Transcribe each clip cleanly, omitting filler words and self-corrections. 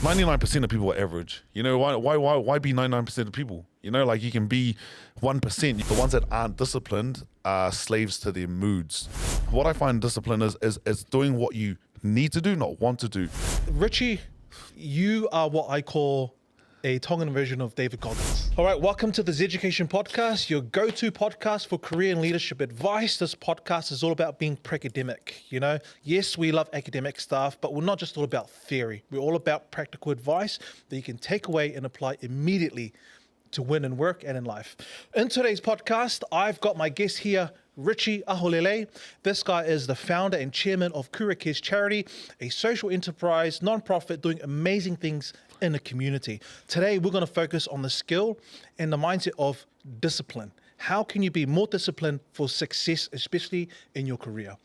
99% of people are average. You know, why be 99% of people? You know, like you can be 1%. The ones that aren't disciplined are slaves to their moods. What I find discipline is doing what you need to do, not want to do. Richie, you are what I call a Tongan version of David Goggins. All right, welcome to the Zeducation Podcast, your go-to podcast for career and leadership advice. This podcast is all about being pre-academic, you know. Yes, we love academic stuff, but we're not just all about theory. We're all about practical advice that you can take away and apply immediately to win in work and in life. In today's podcast, I've got my guest here, Richie Aholelei. This guy is the founder and chairman of Kura Cares Charity, a social enterprise, non-profit doing amazing things in the community. Today, we're going to focus on the skill and the mindset of discipline. How can you be more disciplined for success, especially in your career?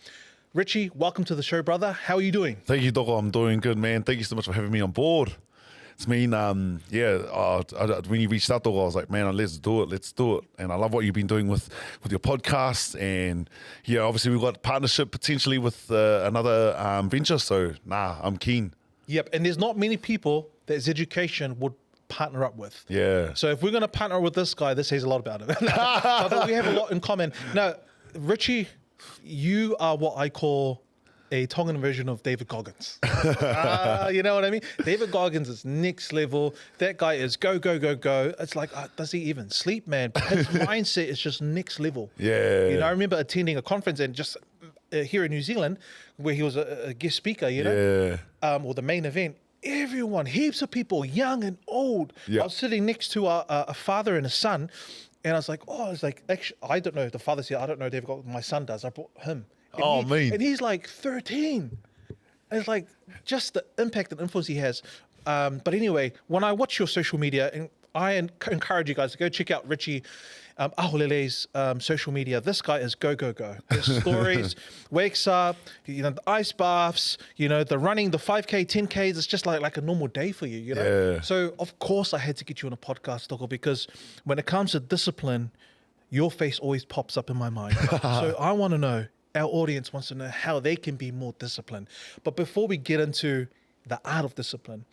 Richie, welcome to the show, brother. How are you doing? Thank you, Doggo. I'm doing good, man. Thank you so much for having me on board. It's mean, when you reached out, Doggo, I was like, man, let's do it. And I love what you've been doing with your podcast. And yeah, obviously we've got partnership potentially with another venture. So I'm keen. Yep, and there's not many people that Zeducation would partner up with. Yeah. So if we're going to partner with this guy, this says a lot about him. But we have a lot in common. Now, Richie, you are what I call a Tongan version of David Goggins. You know what I mean? David Goggins is next level. That guy is go. It's like, does he even sleep, man? But his mindset is just next level. Yeah. You know, I remember attending a conference and just here in New Zealand where he was a guest speaker, you know, or the main event. Everyone, heaps of people, young and old. Yeah. I was sitting next to a father and a son, and I was like, actually, I don't know. The father said, I don't know, David Goggins. My son does. I brought him. And and he's like 13. And it's like just the impact and influence he has. But anyway, when I watch your social media, and I encourage you guys to go check out Richie Aholelei's social media. This guy is go. His stories, wakes up, you know, the ice baths, you know, the running, the 5K, 10Ks. It's just like a normal day for you, you know. Yeah. So of course I had to get you on a podcast, Doggo, because when it comes to discipline, your face always pops up in my mind. So I want to know. Our audience wants to know how they can be more disciplined. But before we get into the art of discipline,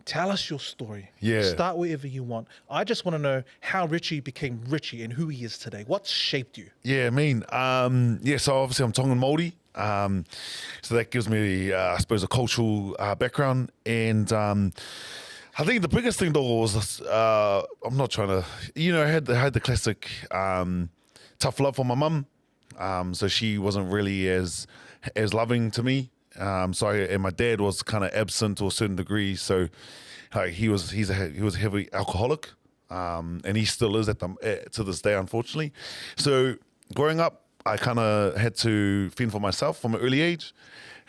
tell us your story. Yeah. Start wherever you want. I just want to know how Richie became Richie and who he is today. What shaped you? Yeah, so obviously I'm Tongan Māori. So that gives me, I suppose, a cultural background. And I think the biggest thing, though, was this, I'm not trying to, you know, I had the classic tough love for my mum. So she wasn't really as loving to me. And my dad was kind of absent to a certain degree. So he was a heavy alcoholic, and he still is to this day, unfortunately. So growing up, I kind of had to fend for myself from an early age.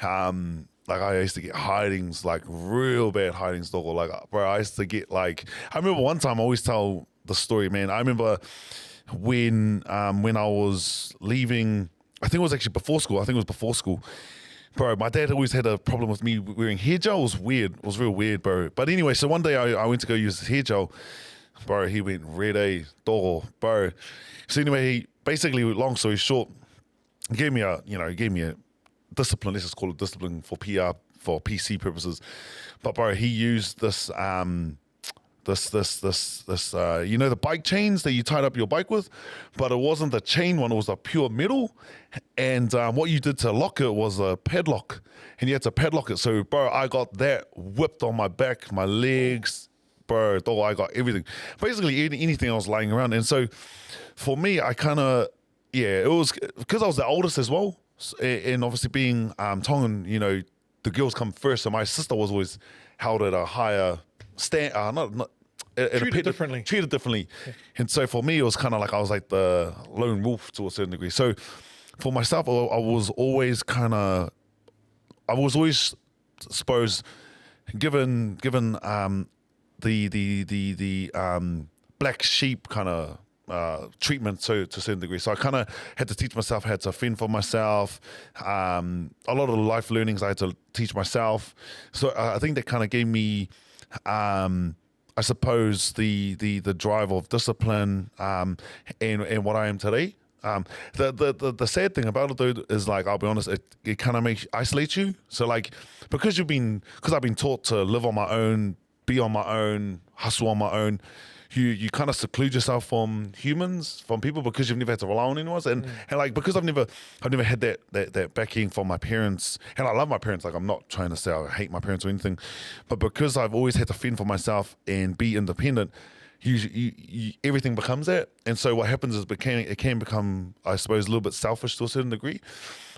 Like I used to get hidings, like real bad hidings, Doggo. Like, bro, I used to get like, I remember one time I always tell the story, man. I remember when I was leaving, I think it was actually before school. Bro, my dad always had a problem with me wearing hair gel. It was weird. It was real weird, bro. But anyway, so one day I went to go use his hair gel. Bro, he went red, Doggo, bro. So anyway, he basically, long story short, gave me a discipline. Let's just call it discipline for PR, for PC purposes. But bro, he used this, you know, the bike chains that you tied up your bike with, but it wasn't the chain one, it was a pure metal. And what you did to lock it was a padlock, and you had to padlock it. So, bro, I got that whipped on my back, my legs, bro, I got everything. Basically, anything I was laying around. And so, for me, I kind of, it was, because I was the oldest as well, and obviously being Tongan, you know, the girls come first, so my sister was always held at a higher treated differently. Yeah. And so for me, it was kind of like I was like the lone wolf to a certain degree. So for myself, I was always suppose given the black sheep kind of treatment to a certain degree. So I kind of had to teach myself how to fend for myself. A lot of the life learnings I had to teach myself. So I think that kind of gave me, I suppose, the drive of discipline and what I am today. The sad thing about it though is, like, I'll be honest, it kind of isolates you. So like, because I've been taught to live on my own, be on my own, hustle on my own, you kind of seclude yourself from humans, from people, because you've never had to rely on anyone. And like, because I've never had that backing from my parents, and I love my parents. Like, I'm not trying to say I hate my parents or anything, but because I've always had to fend for myself and be independent, you everything becomes that. And so what happens is it can become, I suppose, a little bit selfish to a certain degree.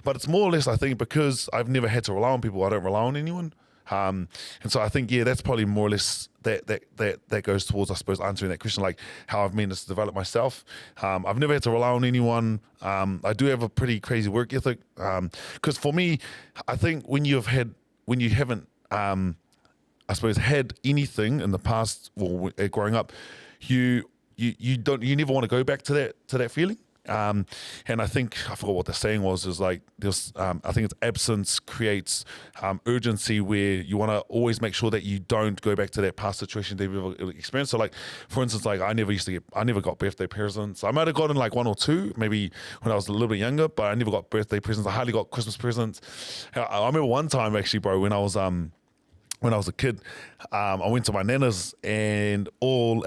But it's more or less, I think, because I've never had to rely on people, I don't rely on anyone. And so I think, that's probably more or less that goes towards, I suppose, answering that question, like how I've managed to develop myself. I've never had to rely on anyone. I do have a pretty crazy work ethic. Because for me, I think when you haven't, I suppose, had anything in the past, or growing up, you never want to go back to that feeling. And I think, I forgot what the saying was, is like this, I think it's absence creates urgency, where you want to always make sure that you don't go back to that past situation that you've ever experienced. So like, for instance, like I never got birthday presents. I might have gotten like one or two, maybe when I was a little bit younger, but I never got birthday presents. I hardly got Christmas presents. I remember one time actually, bro, when I was a kid, I went to my nana's, and all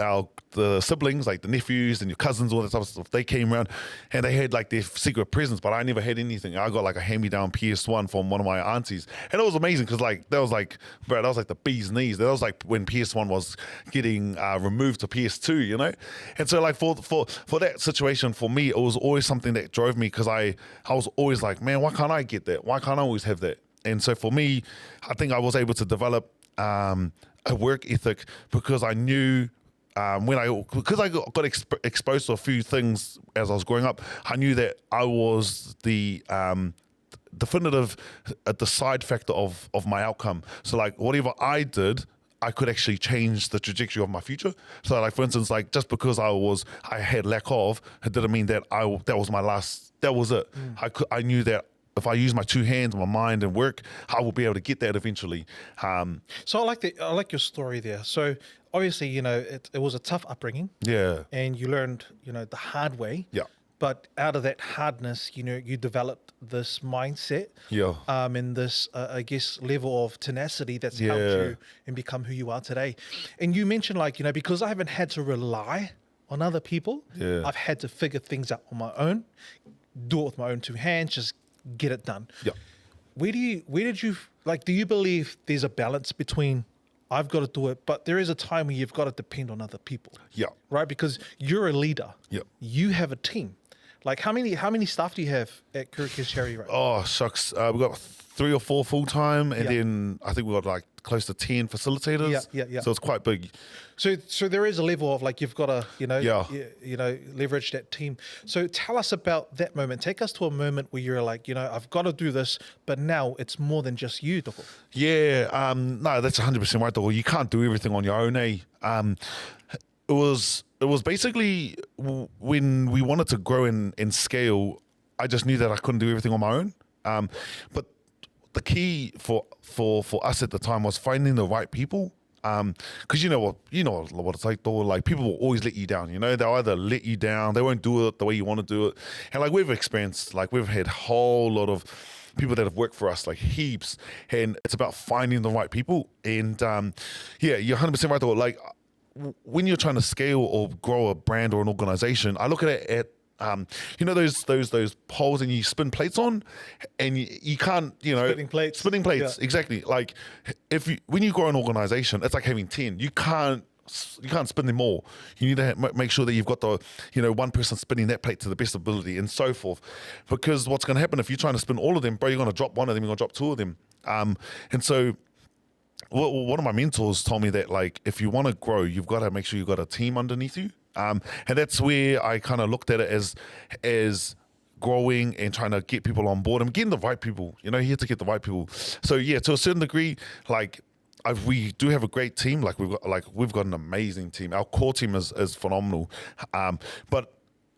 the siblings, like the nephews and your cousins, all that type of stuff, they came around and they had like their secret presents, but I never had anything. I got like a hand-me-down PS1 from one of my aunties, and it was amazing because like that was like the bee's knees. That was like when PS1 was getting removed to PS2, you know. And so like for that situation, for me, it was always something that drove me, because I was always like, man, why can't I get that? Why can't I always have that? And so for me, I think I was able to develop a work ethic, because I knew because I got exposed to a few things as I was growing up. I knew that I was the definitive decide factor of my outcome. So like, whatever I did, I could actually change the trajectory of my future. So like, for instance, like just because I had lack of, it didn't mean that that was it. I knew that if I use my two hands, my mind, and work, I will be able to get that eventually. So I like your story there. So obviously, it was a tough upbringing. Yeah. And you learned, the hard way. Yeah. But out of that hardness, you developed this mindset. Yeah. And this, I guess, level of tenacity that's helped you and become who you are today. And you mentioned, like, because I haven't had to rely on other people, I've had to figure things out on my own, do it with my own two hands, just get it done. Yeah. Where did you, like, do you believe there's a balance between I've got to do it, but there is a time where you've got to depend on other people? Yeah. Right? Because you're a leader. Yeah. You have a team. Like, how many staff do you have at Kura Cares Charity right now? Oh, shucks. We've got 3 or 4 full-time, and then I think we've got like close to 10 facilitators. Yeah. So it's quite big. So there is a level of like, you've got to, leverage that team. So tell us about that moment. Take us to a moment where you're like, I've got to do this, but now it's more than just you, Doko. Yeah. No, that's 100% right, Doko. You can't do everything on your own, eh? It was basically when we wanted to grow and scale, I just knew that I couldn't do everything on my own. But the key for us at the time was finding the right people. Because you know what it's like, though. Like, people will always let you down. They'll either let you down, they won't do it the way you want to do it. And like, we've experienced, like, we've had a whole lot of people that have worked for us, like heaps. And it's about finding the right people. And you're 100% right, though. Like, when you're trying to scale or grow a brand or an organization, I look at it at those poles and you spin plates on, and you can't, spinning plates. Yeah. Exactly. Like, when you grow an organization, it's like having 10. You can't spin them all. You need to make sure that you've got the, one person spinning that plate to the best ability, and so forth. Because what's going to happen if you're trying to spin all of them, bro, you're going to drop one of them, you're going to drop 2 of them. And so one of my mentors told me that, like, if you want to grow, you've got to make sure you've got a team underneath you. And that's where I kind of looked at it as growing and trying to get people on board and getting the right people. You have to get the right people. So yeah, to a certain degree, like, we do have a great team. Like, we've got an amazing team. Our core team is phenomenal. But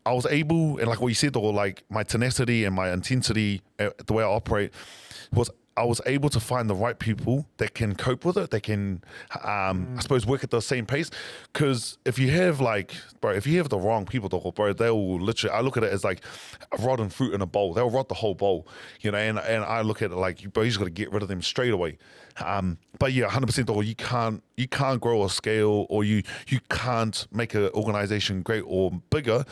I was able, and like what you said, or like my tenacity and my intensity, the way I operate, was I was able to find the right people that can cope with it, that can, I suppose, work at the same pace. Because if you have if you have the wrong people, bro, they'll literally, I look at it as like a rotten fruit in a bowl. They'll rot the whole bowl, and I look at it like, bro, you just got to get rid of them straight away. But yeah, 100% though, you can't grow or scale, or you can't make an organization great or bigger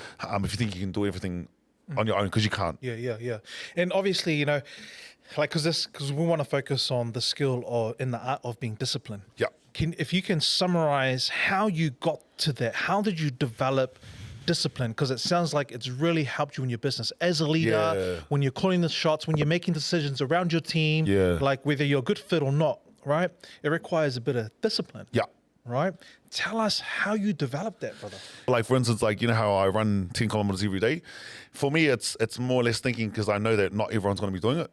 if you think you can do everything on your own, because you can't. Yeah. And obviously, because we want to focus on the skill or in the art of being disciplined. Yeah. If you can summarize how you got to that, how did you develop discipline? Because it sounds like it's really helped you in your business as a leader, when you're calling the shots, when you're making decisions around your team, like whether you're a good fit or not, right? It requires a bit of discipline. Yeah. Right? Tell us how you developed that, brother. Like, for instance, how I run 10 kilometers every day. For me, it's more or less thinking, because I know that not everyone's going to be doing it.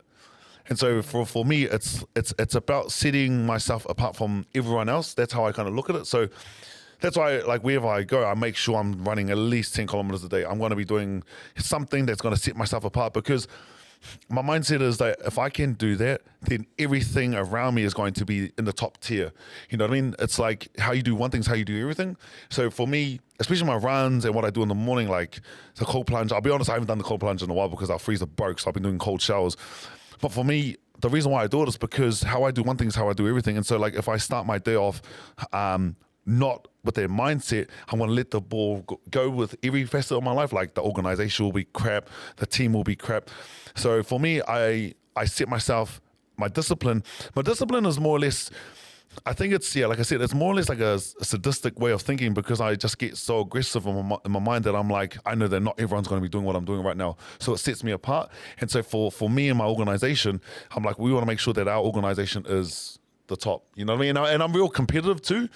And so for me, it's about setting myself apart from everyone else. That's how I kind of look at it. So that's why, wherever I go, I make sure I'm running at least 10 kilometers a day. I'm going to be doing something that's going to set myself apart, because my mindset is that if I can do that, then everything around me is going to be in the top tier. You know what I mean? It's like how you do one thing is how you do everything. So for me, especially my runs and what I do in the morning, like the cold plunge, I'll be honest, I haven't done the cold plunge in a while because our freezer broke, so I've been doing cold showers. But for me, the reason why I do it is because how I do one thing is how I do everything. And so if I start my day off not with their mindset, I'm going to let the ball go with every facet of my life. Like the organization will be crap, the team will be crap. So for me, I set myself, my discipline is more or less, I think it's, like I said, it's more or less like a sadistic way of thinking, because I just get so aggressive in my mind that I'm like, I know that not everyone's going to be doing what I'm doing right now. So it sets me apart. And so for me and my organization, I'm like, we want to make sure that our organization is the top, you know what I mean? And I'm real competitive too.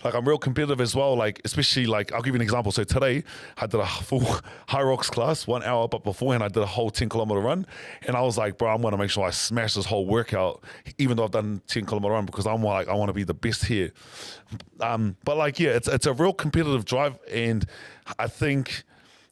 I'm real competitive as well. Especially I'll give you an example. So today I did a full high rocks class, 1 hour, but beforehand I did a whole 10-kilometer run. And I was like, bro, I'm going to make sure I smash this whole workout, even though I've done 10-kilometer run, because I'm like, I want to be the best here. But it's a real competitive drive. And I think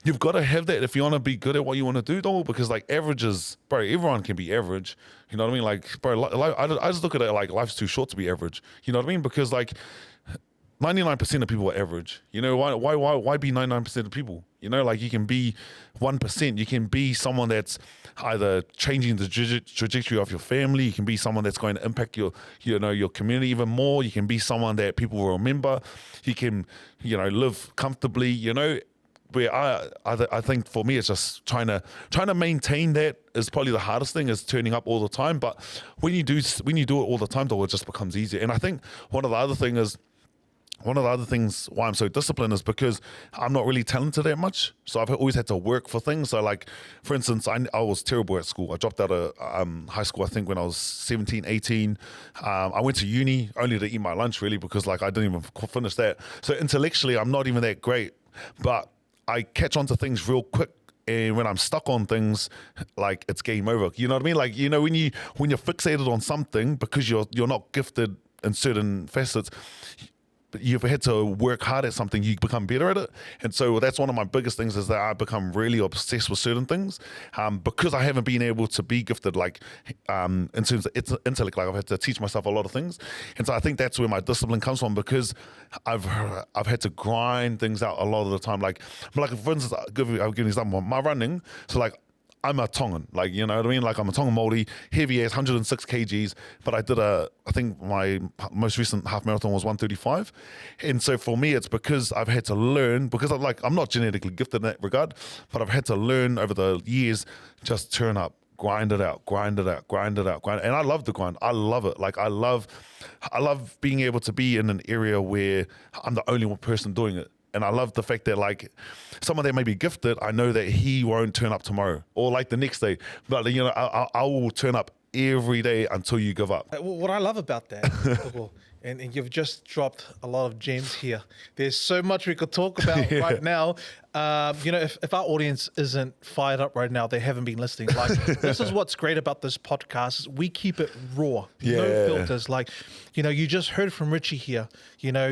you've got to have that if you want to be good at what you want to do, though, because averages, bro, everyone can be average. You know what I mean? Bro, I just look at it like life's too short to be average. You know what I mean? Because 99% of people are average. You know, why be 99% of people? You know, you can be 1%. You can be someone that's either changing the trajectory of your family. You can be someone that's going to impact your community even more. You can be someone that people will remember. You can, live comfortably, Where I think for me, it's just trying to maintain that is probably the hardest thing, is turning up all the time. But when you do it all the time, though, it just becomes easier. And I think one of the other things why I'm so disciplined is because I'm not really talented that much. So I've always had to work for things. So for instance, I was terrible at school. I dropped out of high school, I think, when I was 17, 18. I went to uni only to eat my lunch, really, because I didn't even finish that. So intellectually, I'm not even that great. But I catch on to things real quick, and when I'm stuck on things, it's game over. You know what I mean? When you're fixated on something because you're not gifted in certain facets, but you've had to work hard at something, you become better at it. And so that's one of my biggest things, is that I become really obsessed with certain things because I haven't been able to be gifted in terms of intellect. I've had to teach myself a lot of things. And so I think that's where my discipline comes from, because I've had to grind things out a lot of the time. For instance, I'll give you an example. My running, so I'm a Tongan, you know what I mean? I'm a Tongan Māori, heavy ass, 106 kgs, but I think my most recent half marathon was 135. And so for me, it's because I've had to learn, because I'm not genetically gifted in that regard, but I've had to learn over the years, just turn up, grind it out. And I love the grind. I love it. I love being able to be in an area where I'm the only one person doing it. And I love the fact that someone that may be gifted, I know that he won't turn up tomorrow or the next day. But I will turn up every day until you give up. What I love about that, and you've just dropped a lot of gems here. There's so much we could talk about right now. If our audience isn't fired up right now, they haven't been listening. This is what's great about this podcast, is we keep it raw, no filters. You just heard from Richie here,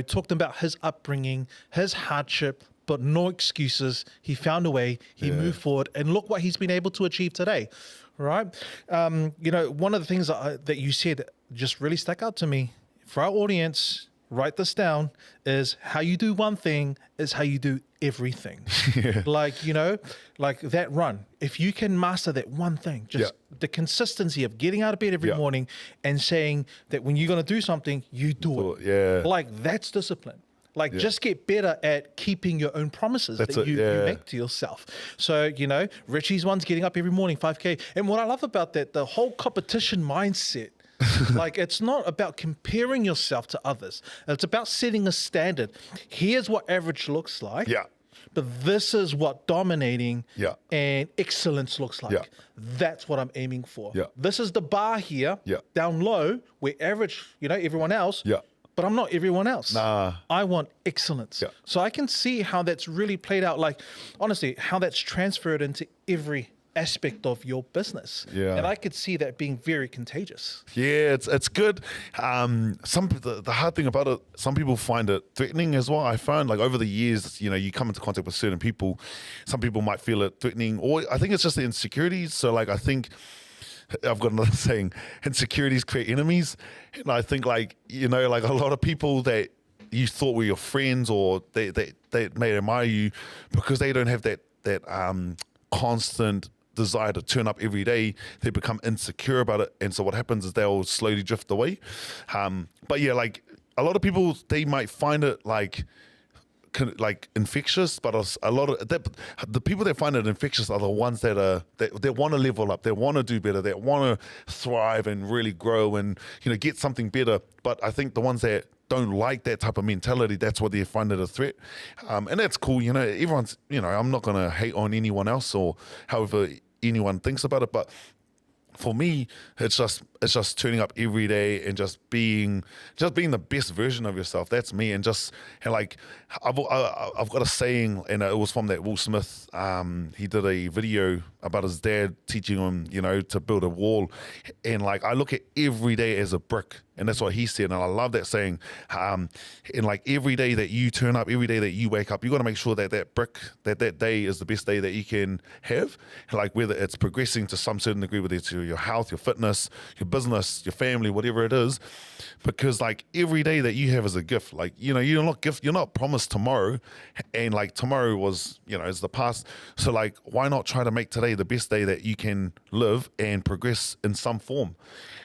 talked about his upbringing, his hardship, but no excuses. He found a way, he moved forward, and look what he's been able to achieve today. right? One of the things that you said just really stuck out to me. For our audience, write this down, is how you do one thing is how you do everything. Yeah. Like that run. If you can master that one thing, just the consistency of getting out of bed every morning and saying that when you're going to do something, you do it. Yeah. Like that's discipline. Like just get better at keeping your own promises that you make to yourself. So, Richie's one's getting up every morning, 5K. And what I love about that, the whole competition mindset, like it's not about comparing yourself to others. It's about setting a standard. Here's what average looks like. Yeah. But this is what dominating and excellence looks like. Yeah. That's what I'm aiming for. Yeah. This is the bar here, down low, where average, everyone else. Yeah. But I'm not everyone else. Nah. I want excellence. Yeah. So I can see how that's really played out, like, honestly, how that's transferred into every aspect of your business. Yeah. And I could see that being very contagious. Yeah, it's good. The hard thing about it, some people find it threatening as well. I found like over the years, you come into contact with certain people. Some people might feel it threatening, or I think it's just the insecurities. So like I think I've got another saying: insecurities create enemies. And I think like a lot of people that you thought were your friends or they may admire you because they don't have that constant desire to turn up every day, they become insecure about it, and so what happens is they'll slowly drift away. But yeah, like a lot of people, they might find it like infectious, but a lot of the people that find it infectious are the ones that want to level up, they want to do better, they want to thrive and really grow and get something better. But I think the ones that don't like that type of mentality, that's what they find it a threat. And that's cool. Everyone's, I'm not going to hate on anyone else or however anyone thinks about it. But for me, it's just turning up every day and just being the best version of yourself. That's me. And like, I've got a saying, and it was from that Will Smith. He did a video about his dad teaching him, to build a wall. And like, I look at every day as a brick. And that's what he said, and I love that saying. And like every day that you turn up, every day that you wake up, you got to make sure that brick, that day is the best day that you can have. Like whether it's progressing to some certain degree, whether it's your health, your fitness, your business, your family, whatever it is, because like every day that you have is a gift. Like you're not promised tomorrow, and like tomorrow was is the past. So like why not try to make today the best day that you can live and progress in some form.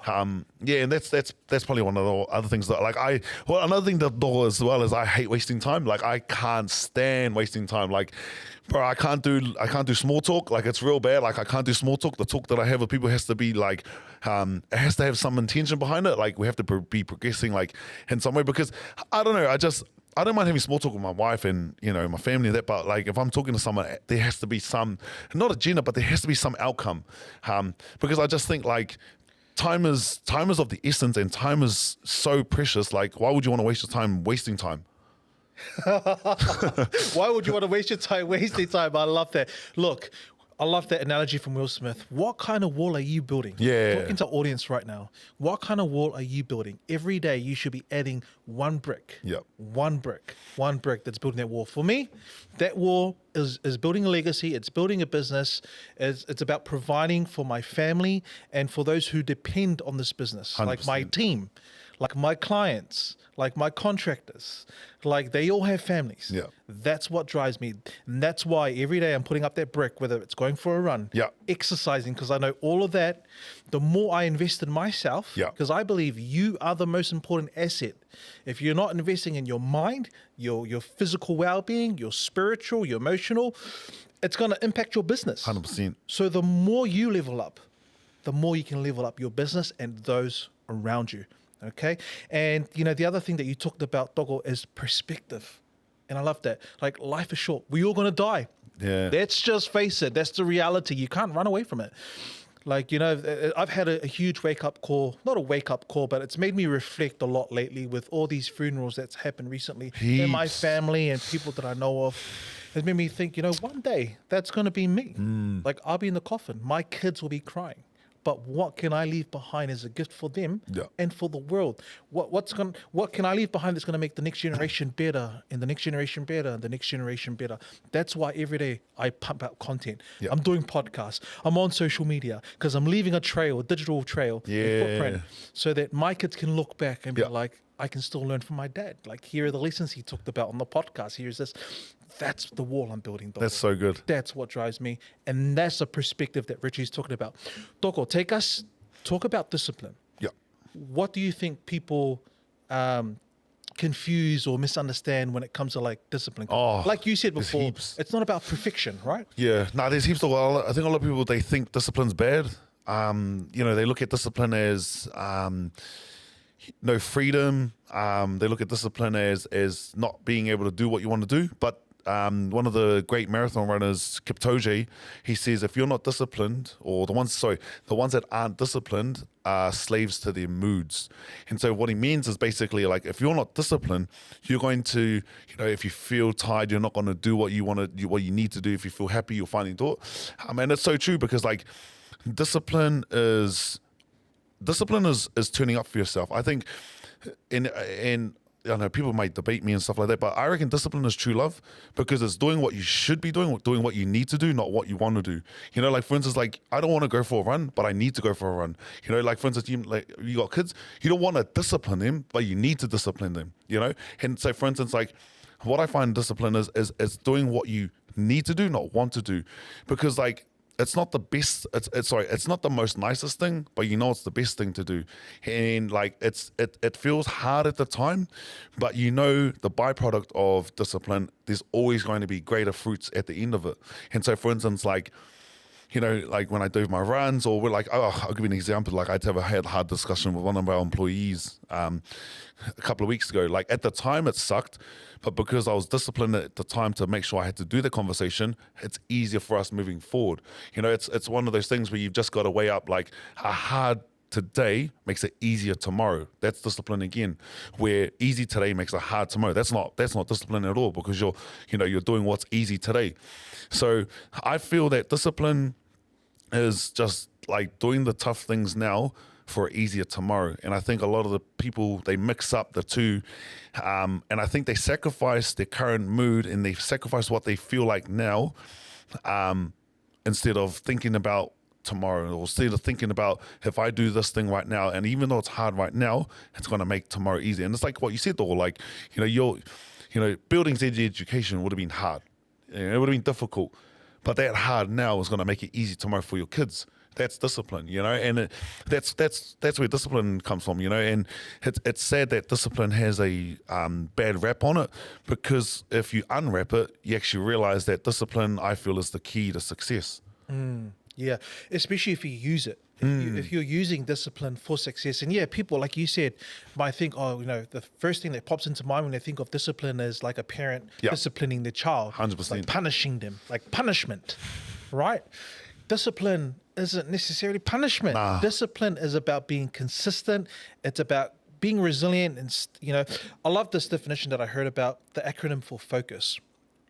And that's probably one of the other things that another thing that though as well is I hate wasting time. Like I can't stand wasting time. Like, bro, I can't do small talk. Like it's real bad. Like I can't do small talk. The talk that I have with people has to be like, it has to have some intention behind it. Like we have to be progressing like in some way, because I don't know. I don't mind having small talk with my wife and my family and that, but like if I'm talking to someone, there has to be some, not agenda, but there has to be some outcome, because I just think like time is of the essence, and time is so precious. Like why would you want to waste your time wasting time? Why would you want to waste your time wasting time? I love that. Look, I love that analogy from Will Smith. What kind of wall are you building? Yeah. Talking to our audience right now. What kind of wall are you building? Every day you should be adding one brick. Yep. One brick that's building that wall. For me, that wall is building a legacy. It's building a business. It's about providing for my family and for those who depend on this business, 100%. like my team, like my clients, like my contractors, like they all have families. Yeah. That's what drives me. And that's why every day I'm putting up that brick, whether it's going for a run, exercising, because I know all of that, the more I invest in myself, because I believe you are the most important asset. If you're not investing in your mind, your physical well-being, your spiritual, your emotional, it's going to impact your business. 100%. So the more you level up, the more you can level up your business and those around you. Okay. And, the other thing that you talked about, Doggo, is perspective. And I love that. Like, life is short. We're all going to die. Yeah. Let's just face it. That's the reality. You can't run away from it. Like, I've had a huge wake-up call. Not a wake-up call, but it's made me reflect a lot lately with all these funerals that's happened recently in my family and people that I know of. It made me think, one day that's going to be me. Like, I'll be in the coffin. My kids will be crying. but what can I leave behind as a gift for them Yeah. and for the world? What can I leave behind that's going to make the next generation better, and the next generation better, and the next generation better? That's why every day I pump out content. Yeah. I'm doing podcasts. I'm on social media because I'm leaving a trail, a digital trail, a footprint, so that my kids can look back and be like, I can still learn from my dad. Like, here are the lessons he talked about on the podcast. Here's this. That's the wall I'm building, Doko. That's so good. That's what drives me. And that's the perspective that Richie's talking about. Doko, talk about discipline. Yeah. What do you think people confuse or misunderstand when it comes to like discipline? Oh, like you said there's before, heaps. it's not about perfection, right? Yeah, no, there's heaps of. Well, I think a lot of people, they think discipline's bad. They look at discipline as no freedom. They look at discipline as not being able to do what you want to do. But one of the great marathon runners, Kipchoge, he says if you're not disciplined, or the ones that aren't disciplined are slaves to their moods. And so what he means is basically like, if you're not disciplined, you're going to, if you feel tired, you're not going to do what you want to do, what you need to do. If you feel happy, you'll finally do it. And it's so true, because like discipline is turning up for yourself. I think, and I know people might debate me and stuff like that, but I reckon discipline is true love, because it's doing what you should be doing what you need to do, not what you want to do. Like for instance, like I don't want to go for a run, but I need to go for a run. Like for instance, you got kids, you don't want to discipline them, but you need to discipline them. And so for instance, like what I find discipline is doing what you need to do, not want to do, because like it's not the best. It's not the most nicest thing, but it's the best thing to do. And like it feels hard at the time, but the byproduct of discipline, there's always going to be greater fruits at the end of it. And so, for instance, like when I do my runs, or we're like, I'll give you an example. Like I had a hard discussion with one of our employees a couple of weeks ago. Like at the time it sucked, but because I was disciplined at the time to make sure I had to do the conversation, it's easier for us moving forward. It's one of those things where you've just got to weigh up like a hard today makes it easier tomorrow. That's discipline again, where easy today makes it hard tomorrow. That's not discipline at all, because you're doing what's easy today. So I feel that discipline is just like doing the tough things now for easier tomorrow. And I think a lot of the people, they mix up the two, and I think they sacrifice their current mood and they sacrifice what they feel like now, instead of thinking about tomorrow, or instead of thinking about, if I do this thing right now, and even though it's hard right now, it's going to make tomorrow easier. And it's like what you said though, like building Zeducation would have been hard, it would have been difficult, but that hard now is going to make it easy tomorrow for your kids. That's discipline, and that's where discipline comes from, and it's sad that discipline has a bad rap on it, because if you unwrap it, you actually realize that discipline, I feel, is the key to success. Yeah, especially if you use it. If you're using discipline for success. And people, like you said, might think, the first thing that pops into mind when they think of discipline is like a parent disciplining their child. 100%. Like punishing them, like punishment, right? Discipline isn't necessarily punishment. Nah. Discipline is about being consistent. It's about being resilient. And, I love this definition that I heard about, the acronym for FOCUS.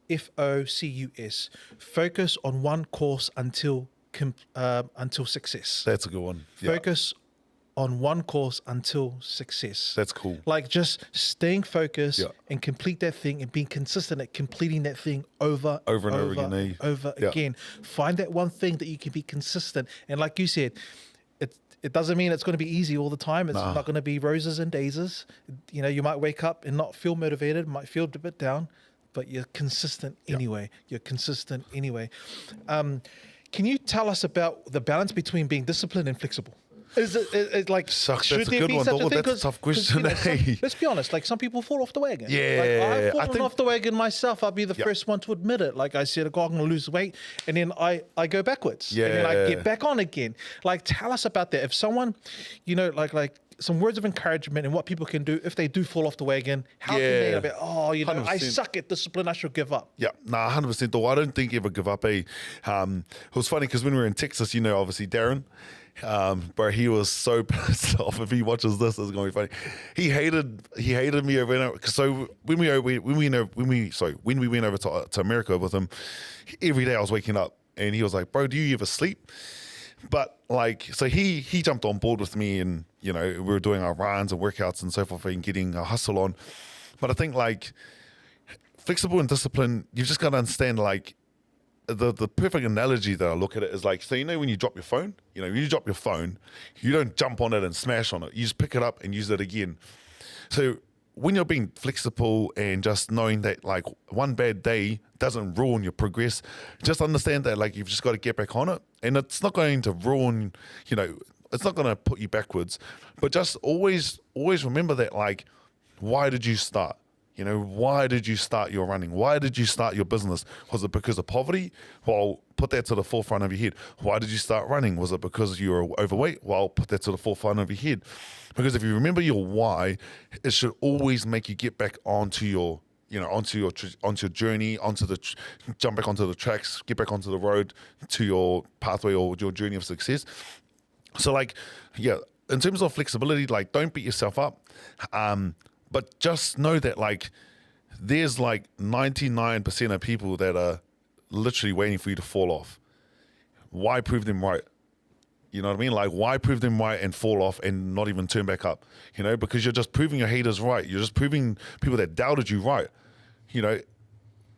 FOCUS. Focus on one course until success. That's a good one. Focus on one course until success. That's cool. Like just staying focused and complete that thing, and being consistent at completing that thing over and over again. Find that one thing that you can be consistent. And like you said, it doesn't mean it's going to be easy all the time. It's not going to be roses and daisies. You might wake up and not feel motivated, might feel a bit down, but you're consistent anyway. You're consistent anyway. Can you tell us about the balance between being disciplined and flexible? Is it like, Sucks, should that's a there good be one. such a thing? That's a tough question. Let's be honest, like some people fall off the wagon. Yeah, Like I've fallen off the wagon myself. I'll be the first one to admit it. Like I said, I'm going to lose weight, and then I go backwards. And then I get back on again. Like tell us about that. If someone, like some words of encouragement and what people can do if they do fall off the wagon. How can they be, I suck at discipline, I should give up. 100%. Though I don't think you ever give up. It was funny because when we were in Texas, obviously Darren, bro, he was so pissed off. If he watches this, it's gonna be funny. He hated me over. So when we went over to America with him, every day I was waking up and he was like, "Bro, do you ever sleep?" But like, so he jumped on board with me, and we were doing our runs and workouts and so forth and getting a hustle on. But I think like flexible and discipline, you've just got to understand like the perfect analogy that I look at it is like, so when you drop your phone, when you drop your phone, you don't jump on it and smash on it. You just pick it up and use it again. So when you're being flexible and just knowing that like one bad day doesn't ruin your progress, just understand that like you've just got to get back on it, and it's not going to ruin, it's not going to put you backwards, but just always remember that like, why did you start? Why did you start your running? Why did you start your business? Was it because of poverty? Well, put that to the forefront of your head. Why did you start running? Was it because you were overweight? Well, put that to the forefront of your head. Because if you remember your why, it should always make you get back onto your, onto your journey, jump back onto the tracks, get back onto the road to your pathway or your journey of success. So like, yeah, in terms of flexibility, like don't beat yourself up. But just know that like there's like 99% of people that are literally waiting for you to fall off. Why prove them right? You know what I mean? Like why prove them right and fall off and not even turn back up? Because you're just proving your haters right. You're just proving people that doubted you right.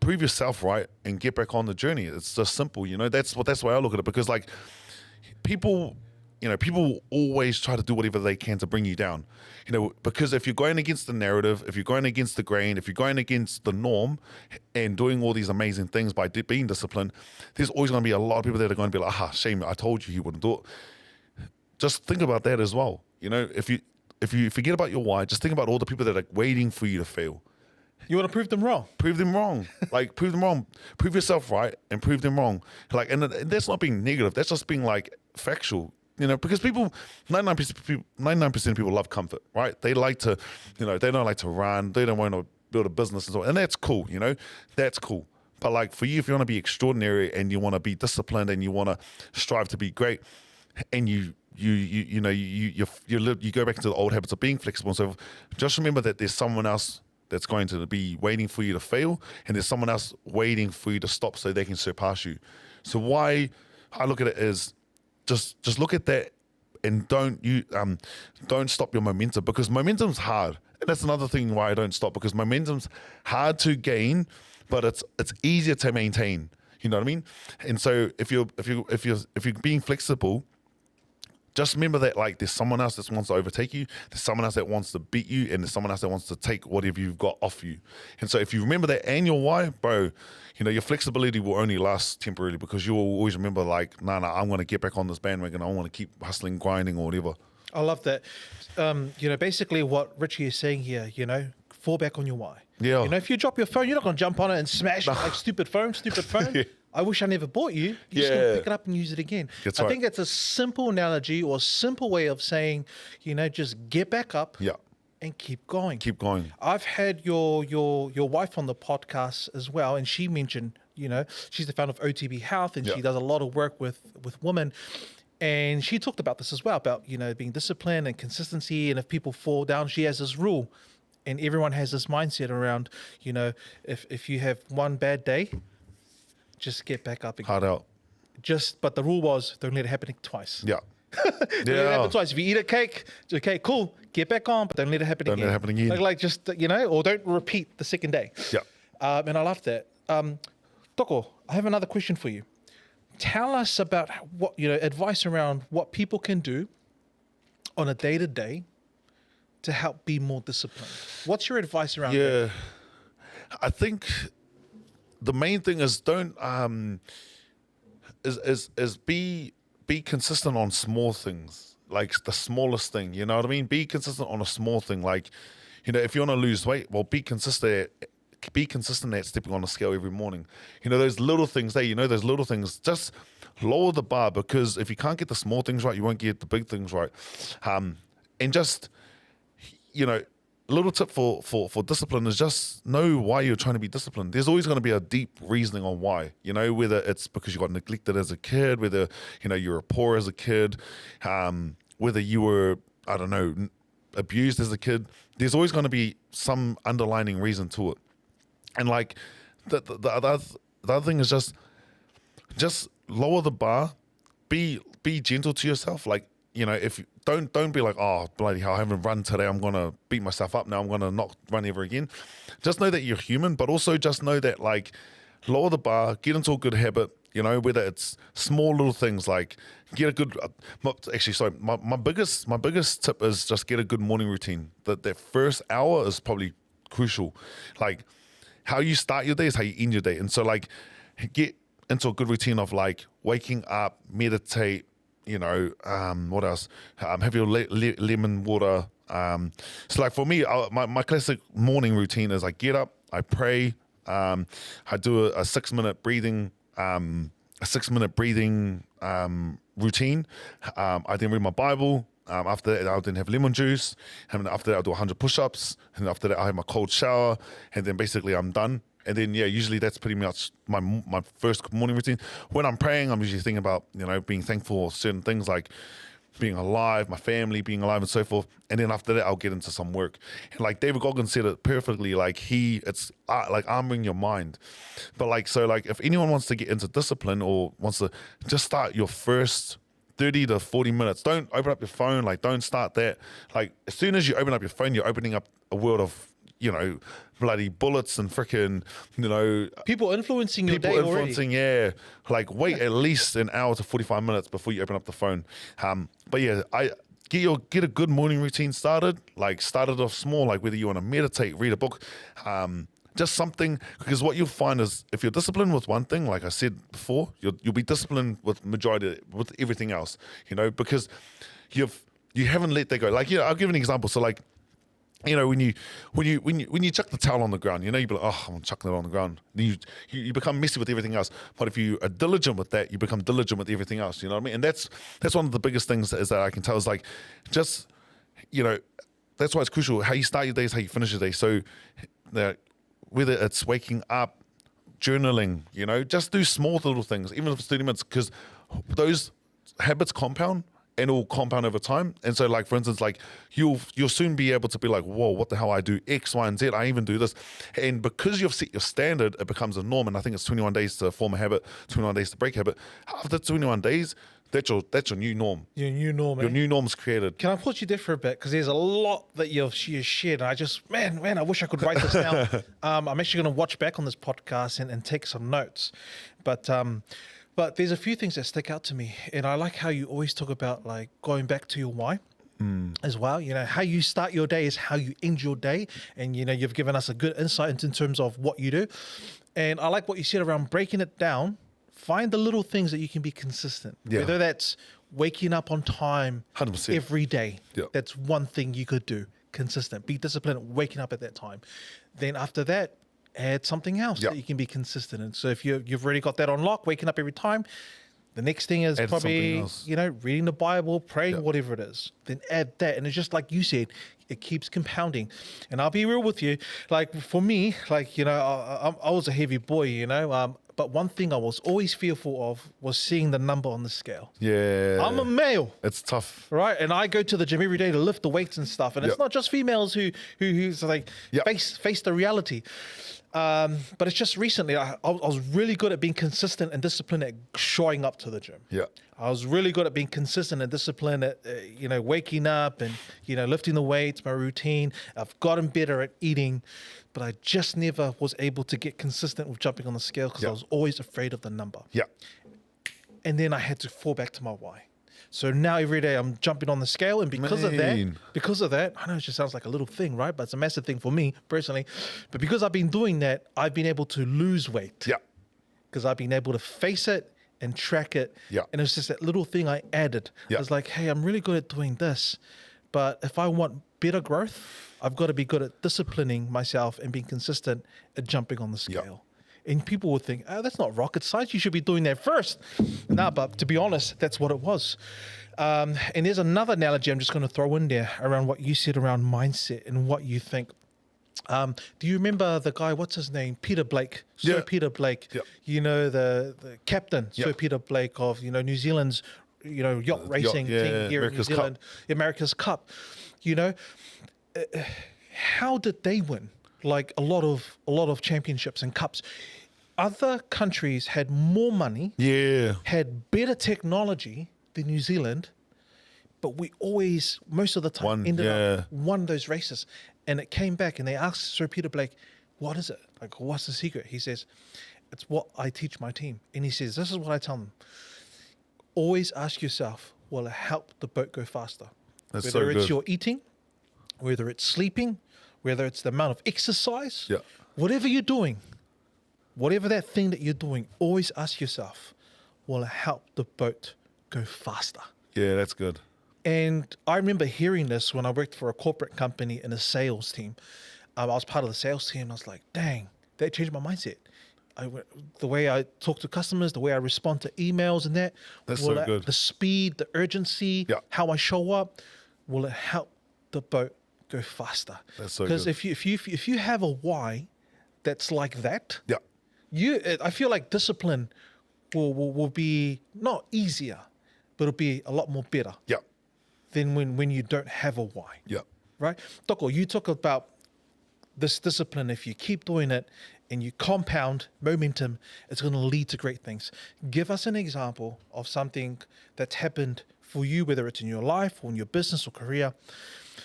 Prove yourself right and get back on the journey. It's just simple. That's the way I look at it, because like people always try to do whatever they can to bring you down, because if you're going against the narrative, if you're going against the grain, if you're going against the norm and doing all these amazing things by being disciplined, there's always going to be a lot of people that are going to be like, shame, I told you he wouldn't do it. Just think about that as well. If you forget about your why, just think about all the people that are waiting for you to fail. You want to prove them wrong? Prove them wrong. Like, prove them wrong. Prove yourself right and prove them wrong. Like, and that's not being negative. That's just being like factual. Because 99% of people love comfort, right? They like to, they don't like to run. They don't want to build a business and so on. And that's cool, that's cool. But like for you, if you want to be extraordinary and you want to be disciplined and you want to strive to be great, and you go back to the old habits of being flexible. So just remember that there's someone else that's going to be waiting for you to fail, and there's someone else waiting for you to stop so they can surpass you. So why I look at it is, just look at that and don't stop your momentum, because momentum's hard. And that's another thing why I don't stop, because momentum's hard to gain, but it's easier to maintain. You know what I mean? And so if you're being flexible, just remember that like there's someone else that wants to overtake you, there's someone else that wants to beat you, and there's someone else that wants to take whatever you've got off you. And so if you remember that and your why, bro, your flexibility will only last temporarily, because you will always remember like, nah, I'm going to get back on this bandwagon. I want to keep hustling, grinding, or whatever. I love that. Basically what Richie is saying here, fall back on your why. Yeah. If you drop your phone, you're not going to jump on it and smash it like stupid phone. Yeah. I wish I never bought you. You're just going to pick it up and use it again. I think that's a simple analogy or simple way of saying, just get back up. Yeah. And keep going. Keep going. I've had your wife on the podcast as well, and she mentioned, she's the founder of OTB Health, and she does a lot of work with women. And she talked about this as well, about, being disciplined and consistency. And if people fall down, she has this rule. And everyone has this mindset around, if you have one bad day, just get back up again. Hard out. But the rule was, don't let it happen twice. Yeah. Don't let it happen twice. If you eat a cake, okay, cool, get back on, but don't let it happen again. Don't let it happen again. Like just, or don't repeat the second day. Yeah. And I love that. Toko, I have another question for you. Tell us about what, advice around what people can do on a day-to-day to help be more disciplined. What's your advice around that? I think the main thing is be consistent on small things, like the smallest thing. You know what I mean? Be consistent on a small thing. Like, if you want to lose weight, well, be consistent at stepping on the scale every morning. Those little things there, those little things, just lower the bar, because if you can't get the small things right, you won't get the big things right. And just, little tip for discipline is just know why you're trying to be disciplined. There's always going to be a deep reasoning on why, whether it's because you got neglected as a kid, whether, you were poor as a kid, whether you were, I don't know, abused as a kid. There's always going to be some underlying reason to it. And like the other thing is just lower the bar, be gentle to yourself. Like, you know, if don't be like, oh, bloody hell, I haven't run today, I'm gonna beat myself up now, I'm gonna not run ever again. Just know that you're human, but also just know that, like, lower the bar, get into a good habit. You know, whether it's small little things like get a good. My biggest tip is just get a good morning routine. That first hour is probably crucial. Like, how you start your day is how you end your day, and so, like, get into a good routine of, like, waking up, meditate. You know, what else? Have your lemon water. So, like, for me, my classic morning routine is I get up, I pray, I do a 6-minute breathing. Routine. I then read my Bible. After that, I'll then have lemon juice. And after that, I'll do 100 push-ups. And after that, I have my cold shower. And then basically I'm done. And then, yeah, usually that's pretty much my first morning routine. When I'm praying, I'm usually thinking about, you know, being thankful for certain things like being alive, my family being alive, and so forth. And then after that, I'll get into some work. And like David Goggins said it perfectly, like it's like armoring your mind. But like, so like if anyone wants to get into discipline or wants to just start your first 30 to 40 minutes, don't open up your phone. Like, don't start that. Like, as soon as you open up your phone, you're opening up a world of, you know, bloody bullets and freaking, you know, people influencing your day people influencing, already. yeah. Like, wait at least an hour to 45 minutes before you open up the phone. But yeah, get a good morning routine started. Like, start it off small. Like, whether you want to meditate, read a book, just something. Because what you'll find is, if you're disciplined with one thing, like I said before, you'll be disciplined with everything else. You know, because you haven't let that go. Like, I'll give an example. So, like, you know, when you chuck the towel on the ground, you know, you be like, oh, I'm chucking it on the ground. Then you become messy with everything else. But if you are diligent with that, you become diligent with everything else. You know what I mean? And that's one of the biggest things is that I can tell is, like, just, you know, that's why it's crucial. How you start your day is how you finish your day. So that whether it's waking up, journaling, you know, just do small little things, even if it's 30 minutes, because those habits compound. And it will compound over time. And so, like, for instance, like, you'll soon be able to be like, whoa, what the hell, I do X, Y, and Z. I even do this. And because you've set your standard, it becomes a norm. And I think it's 21 days to form a habit, 21 days to break habit. After 21 days, that's your new norm. Your new norm. Your new norm's created. Can I put you there for a bit? Because there's a lot that you've shared. And I just, man, I wish I could write this down. I'm actually going to watch back on this podcast and take some notes. But there's a few things that stick out to me. And I like how you always talk about, like, going back to your why as well. You know, how you start your day is how you end your day. And, you know, you've given us a good insight in terms of what you do. And I like what you said around breaking it down. Find the little things that you can be consistent. Yeah. Whether that's waking up on time 100%. every day. Yeah. That's one thing you could do. Consistent. Be disciplined, waking up at that time. Then after that, add something else that you can be consistent in. So if you've already got that on lock, waking up every time, the next thing is probably, you know, reading the Bible, praying, whatever it is. Then add that. And it's just like you said, it keeps compounding. And I'll be real with you. Like, for me, like, you know, I was a heavy boy, you know, but one thing I was always fearful of was seeing the number on the scale. Yeah. I'm a male. It's tough. Right? And I go to the gym every day to lift the weights and stuff. And it's not just females who's like face the reality. But it's just recently, I was really good at being consistent and disciplined at showing up to the gym. Yeah. I was really good at being consistent and disciplined at, you know, waking up and, you know, lifting the weights, my routine. I've gotten better at eating, but I just never was able to get consistent with jumping on the scale because I was always afraid of the number. Yeah. And then I had to fall back to my why. So now every day I'm jumping on the scale, and because of that, I know it just sounds like a little thing, right? But it's a massive thing for me personally. But because I've been doing that, I've been able to lose weight. Yeah. Because I've been able to face it and track it. Yeah. And it's just that little thing I added. Yeah. I was like, hey, I'm really good at doing this, but if I want better growth, I've got to be good at disciplining myself and being consistent at jumping on the scale. Yeah. And people would think, oh, that's not rocket science. You should be doing that first. No, but to be honest, that's what it was. And there's another analogy I'm just going to throw in there around what you said around mindset and what you think. Do you remember the guy, what's his name? Peter Blake, Sir Peter Blake, you know, the captain, Sir Peter Blake of, you know, New Zealand's, you know, yacht racing team here in New Zealand, America's Cup, you know, how did they win? Like a lot of championships and cups. Other countries had more money, had better technology, the New Zealand, but we always, most of the time, ended up won those races. And it came back and they asked Sir Peter Blake, what is it? Like, what's the secret? He says, it's what I teach my team. And he says, this is what I tell them. Always ask yourself, will it help the boat go faster? That's whether so it's good. your eating, whether it's sleeping, whether it's the amount of exercise, whatever you're doing, whatever that thing that you're doing, always ask yourself, will it help the boat go faster? Yeah, that's good. And I remember hearing this when I worked for a corporate company in a sales team. I was part of the sales team. I was like, dang, that changed my mindset. The way I talk to customers, the way I respond to emails and that. That's so good. The speed, the urgency, how I show up, will it help the boat go faster? That's so good. Because if you have a why that's like that, I feel like discipline will be not easier, but it'll be a lot more better. Than when you don't have a why. Right? Toko, you talk about this discipline. If you keep doing it and you compound momentum, it's going to lead to great things. Give us an example of something that's happened for you, whether it's in your life or in your business or career.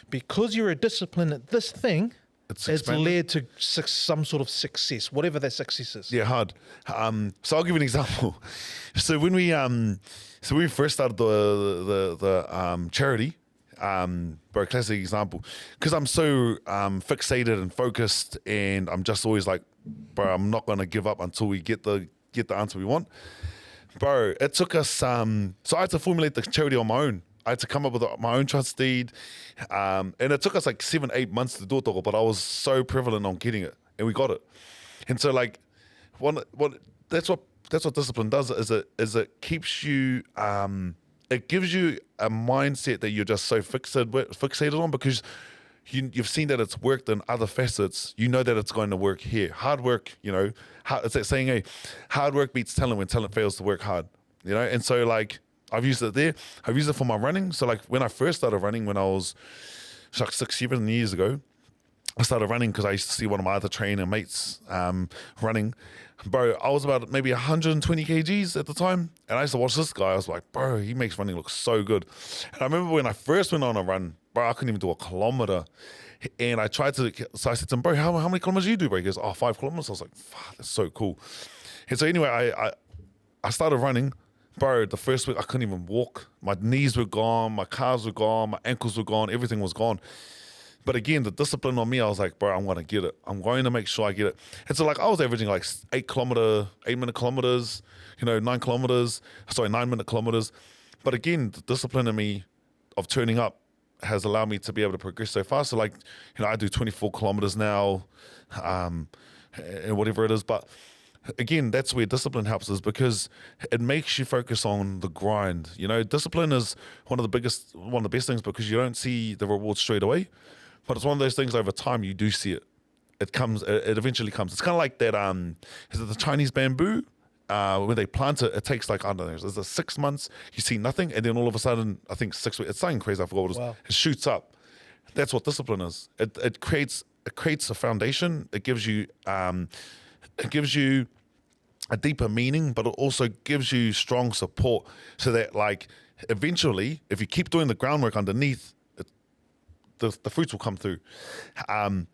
Because you're a discipline at this thing, it's led to some sort of success, whatever that success is. Yeah, hard. So I'll give you an example. So when we first started the charity, bro, classic example, because I'm so fixated and focused, and I'm just always like, bro, I'm not gonna give up until we get the answer we want. Bro, it took us. So I had to formulate the charity on my own. I had to come up with my own trust deed, and it took us like 7-8 months to do it, but I was so prevalent on getting it, and we got it. And so like, that's what discipline does. Is it keeps you, it gives you a mindset that you're just so fixated on, because you've seen that it's worked in other facets. You know that it's going to work here. Hard work, it's that saying, hey, hard work beats talent when talent fails to work hard. And so like, I've used it there. I've used it for my running. So like when I first started running, when I was like 6-7 years ago, I started running because I used to see one of my other trainer mates running. Bro, I was about maybe 120 kgs at the time. And I used to watch this guy. I was like, bro, he makes running look so good. And I remember when I first went on a run, bro, I couldn't even do a kilometer. And I tried to, so I said to him, bro, how many kilometers do you do, bro? He goes, 5 kilometers. I was like, fuck, that's so cool. And so anyway, I started running. Bro, the first week I couldn't even walk. My knees were gone, my calves were gone, my ankles were gone, everything was gone. But again, the discipline on me, I was like, bro, I'm going to get it. I'm going to make sure I get it. And so like I was averaging like 8-minute kilometers, 9 kilometers, 9-minute kilometers. But again, the discipline in me of turning up has allowed me to be able to progress so fast. So like, I do 24 kilometers now, and whatever it is. But again, that's where discipline helps us, because it makes you focus on the grind. Discipline is one of the best things, because you don't see the reward straight away, but it's one of those things over time you do see it. It eventually comes. It's kind of like that, is it the Chinese bamboo? When they plant it, it takes like, I don't know, it's 6 months, you see nothing, and then all of a sudden, I think 6 weeks, it's something crazy, I forgot what it is. Wow. It shoots up. That's what discipline is. It creates a foundation. It gives you a deeper meaning, but it also gives you strong support, so that like eventually, if you keep doing the groundwork underneath, the fruits will come through. And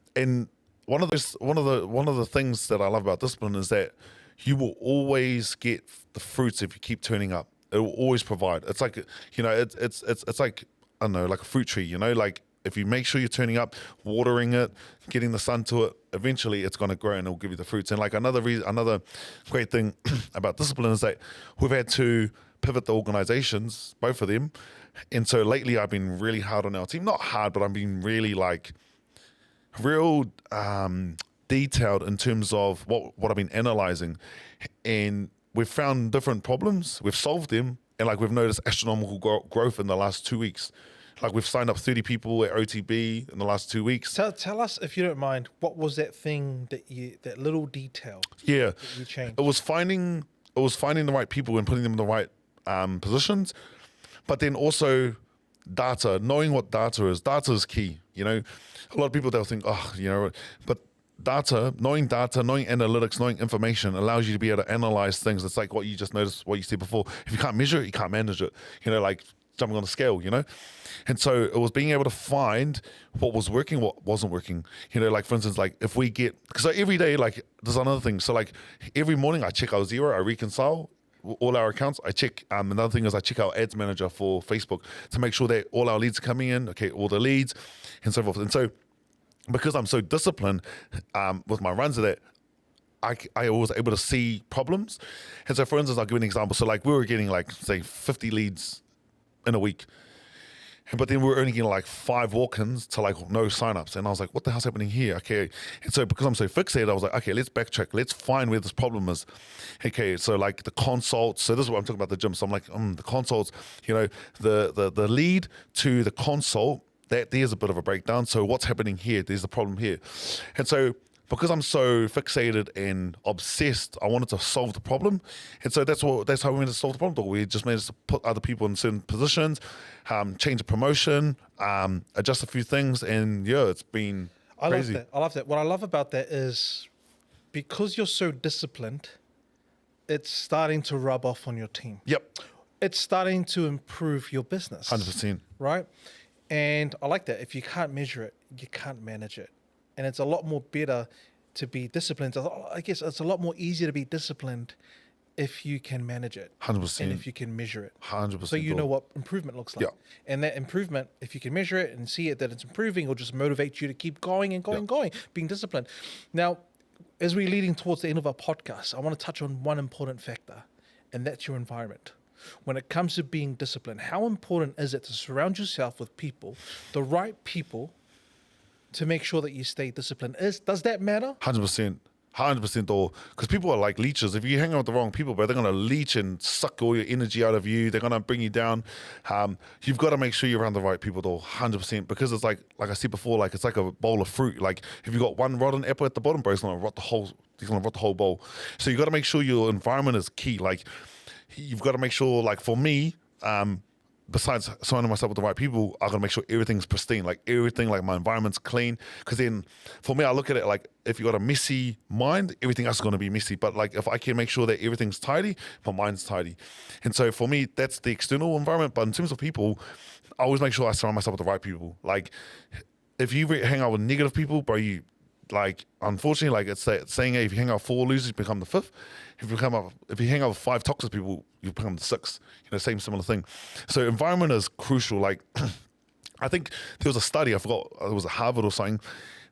one of the things that I love about discipline is that you will always get the fruits if you keep turning up. It will always provide. It's like it's like, I don't know, like a fruit tree. Like if you make sure you're turning up, watering it, getting the sun to it, eventually it's going to grow and it'll give you the fruits. And like another great thing about discipline is that we've had to pivot the organizations, both of them. And so lately I've been really hard on our team. Not hard, but I've been really like real detailed in terms of what I've been analyzing. And we've found different problems. We've solved them. And like we've noticed astronomical growth in the last 2 weeks. Like we've signed up 30 people at OTB in the last 2 weeks. Tell us, if you don't mind, what was that thing that little detail that you changed? It was finding the right people and putting them in the right positions, but then also data, knowing what data is. Data is key. A lot of people, they'll think, but data, knowing analytics, knowing information allows you to be able to analyze things. It's like what you just noticed, what you said before. If you can't measure it, you can't manage it. Like jumping on a scale, And so it was being able to find what was working, what wasn't working. Like for instance, like if we get, because every day, like there's another thing. So like every morning I check our Xero, I reconcile all our accounts. I check, another thing is I check our ads manager for Facebook to make sure that all our leads are coming in, all the leads and so forth. And so because I'm so disciplined with my runs of that, I was able to see problems. And so for instance, I'll give you an example. So like we were getting like, say 50 leads in a week. But then we were only getting like 5 walk-ins to like no signups. And I was like, what the hell's happening here? Okay. And so because I'm so fixated, I was like, okay, let's backtrack. Let's find where this problem is. So like the consults. So this is what I'm talking about the gym. So I'm like, the consults, the lead to the consult, that there's a bit of a breakdown. So what's happening here? There's a problem here. And so because I'm so fixated and obsessed, I wanted to solve the problem. And so that's how we managed to solve the problem. We just managed to put other people in certain positions, change a promotion, adjust a few things. And yeah, it's been crazy. I love that. What I love about that is because you're so disciplined, it's starting to rub off on your team. Yep. It's starting to improve your business. 100%. Right? And I like that. If you can't measure it, you can't manage it. And it's a lot more better to be disciplined. I guess it's a lot more easier to be disciplined if you can manage it. 100%. And if you can measure it. 100%. So you know what improvement looks like. Yeah. And that improvement, if you can measure it and see it that it's improving, will just motivate you to keep going and going, being disciplined. Now, as we're leading towards the end of our podcast, I want to touch on one important factor, and that's your environment. When it comes to being disciplined, how important is it to surround yourself with people, the right people, to make sure that you stay disciplined? Does that matter? 100%. 100% though. Because people are like leeches. If you hang out with the wrong people, they're going to leech and suck all your energy out of you. They're going to bring you down. You've got to make sure you're around the right people though, 100%. Because it's like I said before, like it's like a bowl of fruit. Like if you've got one rotten apple at the bottom, bro, it's going to rot the whole bowl. So you got to make sure your environment is key. Like you've got to make sure, like for me, besides surrounding myself with the right people, I gotta make sure everything's pristine, like everything, like my environment's clean. Because then, for me, I look at it like if you got a messy mind, everything else is gonna be messy. But like if I can make sure that everything's tidy, my mind's tidy. And so for me, that's the external environment. But in terms of people, I always make sure I surround myself with the right people. Like if you hang out with negative people, bro, like unfortunately, like it's that saying, hey, if you hang out with 4 losers, you become the 5th. If you hang out with 5 toxic people, you become the 6th. Same similar thing. So environment is crucial. Like I think there was a study, I forgot, it was at Harvard or something.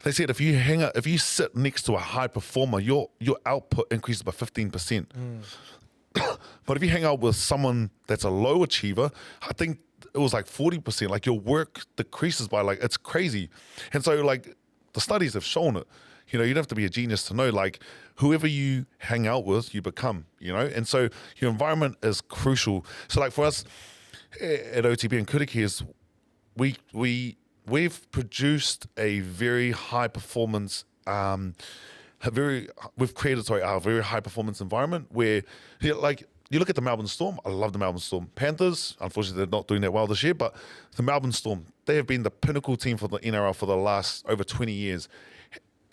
They said if you sit next to a high performer, your output increases by 15%. But if you hang out with someone that's a low achiever, I think it was like 40%. Like your work decreases by it's crazy. And so like the studies have shown it. You don't have to be a genius to know, like, whoever you hang out with, you become, And so your environment is crucial. So, like, for us at OTB and Kura Cares, we've produced a very high performance, we've created a very high performance environment where, like, you look at the Melbourne Storm. I love the Melbourne Storm. Panthers, unfortunately, they're not doing that well this year, but the Melbourne Storm, they have been the pinnacle team for the NRL for the last over 20 years.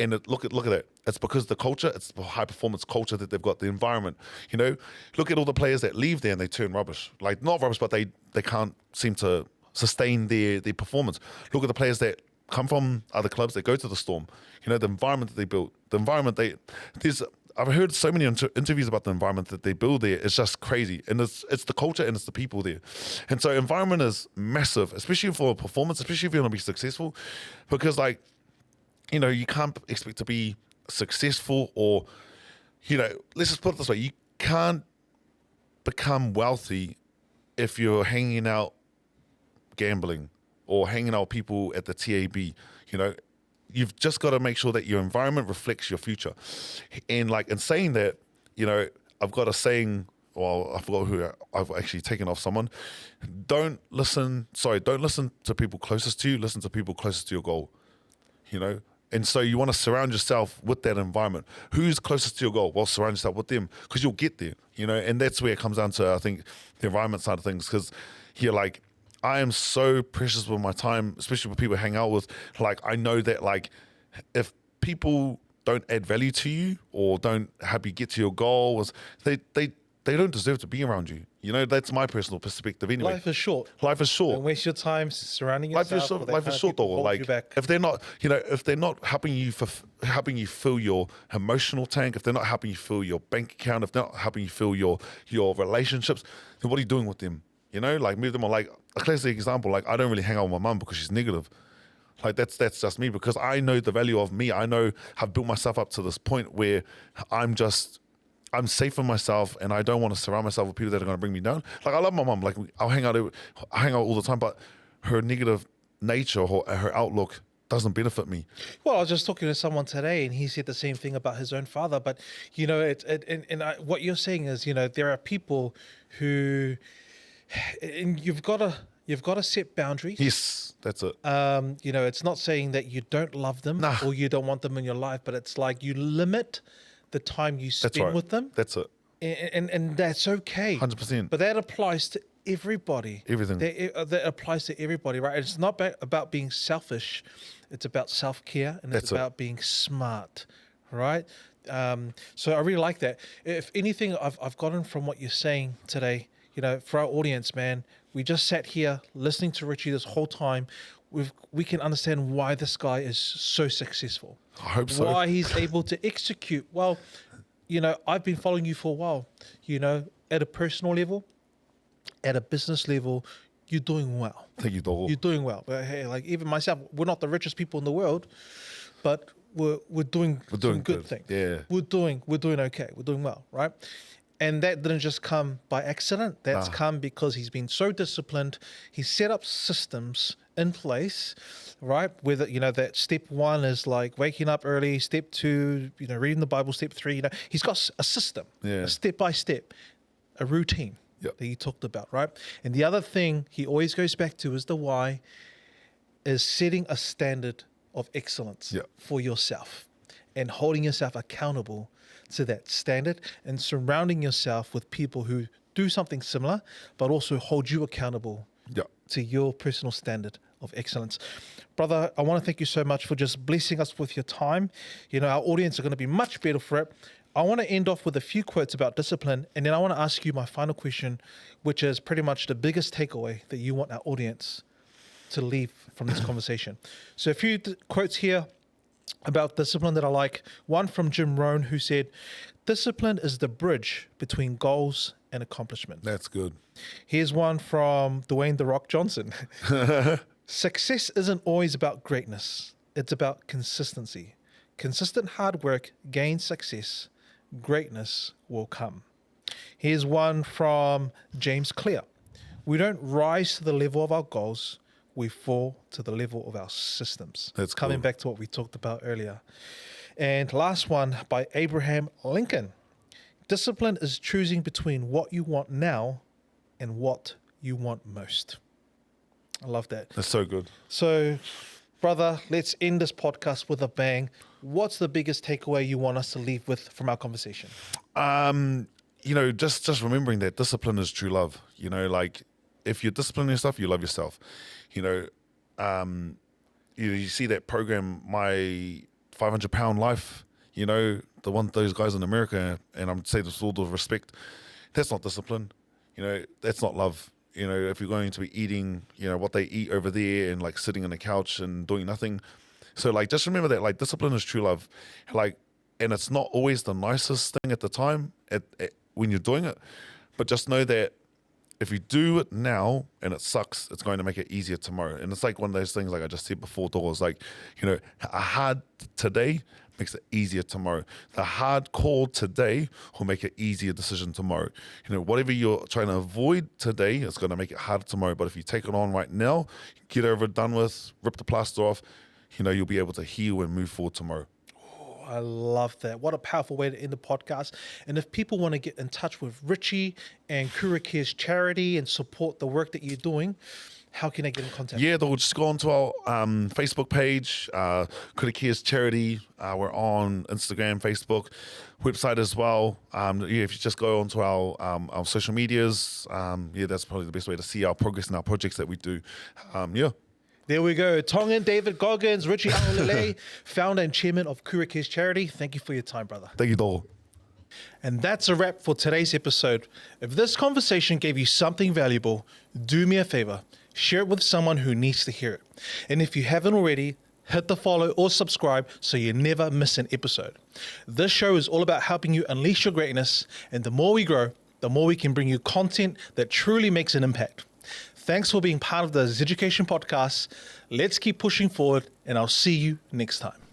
And look at it. It's because the culture, it's the high performance culture that they've got, the environment. Look at all the players that leave there and they turn rubbish. Like not rubbish, but they can't seem to sustain their performance. Look at the players that come from other clubs that go to the Storm. The environment that they built, I've heard so many interviews about the environment that they build there. It's just crazy. And it's the culture and it's the people there. And so environment is massive, especially for performance, especially if you want to be successful, because you can't expect to be successful or, let's just put it this way. You can't become wealthy if you're hanging out gambling or hanging out with people at the TAB. You've just got to make sure that your environment reflects your future. And in saying that, I've got a saying, well, I forgot who I've actually taken off someone. Don't listen to people closest to you, listen to people closest to your goal, And so you want to surround yourself with that environment. Who's closest to your goal? Well, surround yourself with them because you'll get there, And that's where it comes down to, I think, the environment side of things. Because I am so precious with my time, especially with people I hang out with. I know that, if people don't add value to you or don't help you get to your goals, they don't deserve to be around you. You know, that's my personal perspective anyway. Life is short. Life is short. Don't waste your time surrounding yourself. Life is short, though. Like, if they're not, if they're not helping you fill your emotional tank, if they're not helping you fill your bank account, if they're not helping you fill your relationships, then what are you doing with them? You know, like, move them on. Like, a classic example, like, I don't really hang out with my mum because she's negative. Like, that's just me, because I know the value of me. I know I've built myself up to this point where I'm safe for myself, and I don't want to surround myself with people that are going to bring me down. Like, I love my mum. Like, I hang out all the time, but her negative nature or her outlook doesn't benefit me. Well, I was just talking to someone today, and he said the same thing about his own father. But you know, what you're saying is, you know, there are people who, and you've got to set boundaries. Yes, that's it. You know, it's not saying that you don't love them or you don't want them in your life, but it's like you limit the time you spend with them. That's it. And that's okay. 100%. But that applies to everybody. Everything. That applies to everybody, right? It's not about being selfish. It's about self-care, and it's about being smart, right? So I really like that. If anything, I've gotten from what you're saying today, you know, for our audience, man, we just sat here listening to Richie this whole time. We can understand why this guy is so successful. I hope so. Why he's able to execute. Well, you know, I've been following you for a while. You know, at a personal level, at a business level, you're doing well. Thank you, Dog. You're doing well. But hey, like, even myself, we're not the richest people in the world, but we're doing some good things. Yeah. We're doing okay. We're doing well, right? And that didn't just come by accident. That's come because he's been so disciplined. He's set up systems in place, right? Whether, you know, that step 1 is like waking up early, step 2, you know, reading the Bible, step 3, you know, he's got a system, a step by step, a routine that he talked about, right? And the other thing he always goes back to is the why, is setting a standard of excellence for yourself and holding yourself accountable to that standard, and surrounding yourself with people who do something similar, but also hold you accountable to your personal standard of excellence. Brother, I want to thank you so much for just blessing us with your time. You know, our audience are going to be much better for it. I want to end off with a few quotes about discipline, and then I want to ask you my final question, which is pretty much the biggest takeaway that you want our audience to leave from this conversation. So a few quotes here about discipline that I like. One from Jim Rohn, who said, "Discipline is the bridge between goals and accomplishment." That's good. Here's one from Dwayne "The Rock" Johnson. "Success isn't always about greatness. It's about consistency. Consistent hard work gains success. Greatness will come." Here's one from James Clear. "We don't rise to the level of our goals. We fall to the level of our systems." That's coming cool. back to what we talked about earlier. And last one by Abraham Lincoln. "Discipline is choosing between what you want now and what you want most." I love that. That's so good. So, brother, let's end this podcast with a bang. What's the biggest takeaway you want us to leave with from our conversation? You know, just remembering that discipline is true love. You know, like, if you discipline yourself, you love yourself. You know, you see that program, My 500-Pound Life, you know, those guys in America, and I'm saying this with all due respect, that's not discipline. You know, that's not love. You know, if you're going to be eating, you know, what they eat over there and like sitting on the couch and doing nothing. So like, just remember that, like, discipline is true love. Like, and it's not always the nicest thing at the time when you're doing it, but just know that if you do it now and it sucks, it's going to make it easier tomorrow. And it's like one of those things, like I just said before, doors, like, you know, a hard today makes it easier tomorrow. The hard call today will make an easier decision tomorrow. You know, whatever you're trying to avoid today, it's going to make it harder tomorrow. But if you take it on right now, get over it, done with, rip the plaster off, you know, you'll be able to heal and move forward tomorrow. I love that. What a powerful way to end the podcast. And if people want to get in touch with Richie and Kura Cares Charity and support the work that you're doing, how can they get in contact? Yeah, they'll just go onto our Facebook page, Kura Cares Charity. We're on Instagram, Facebook, website as well. If you just go onto our social medias, that's probably the best way to see our progress and our projects that we do. There we go. Tongan David Goggins, Richie Aholelei, founder and chairman of Kura Cares Charity. Thank you for your time, brother. Thank you, Dole. And that's a wrap for today's episode. If this conversation gave you something valuable, do me a favor, share it with someone who needs to hear it. And if you haven't already, hit the follow or subscribe so you never miss an episode. This show is all about helping you unleash your greatness, and the more we grow, the more we can bring you content that truly makes an impact. Thanks for being part of the Zeducation Podcast. Let's keep pushing forward, and I'll see you next time.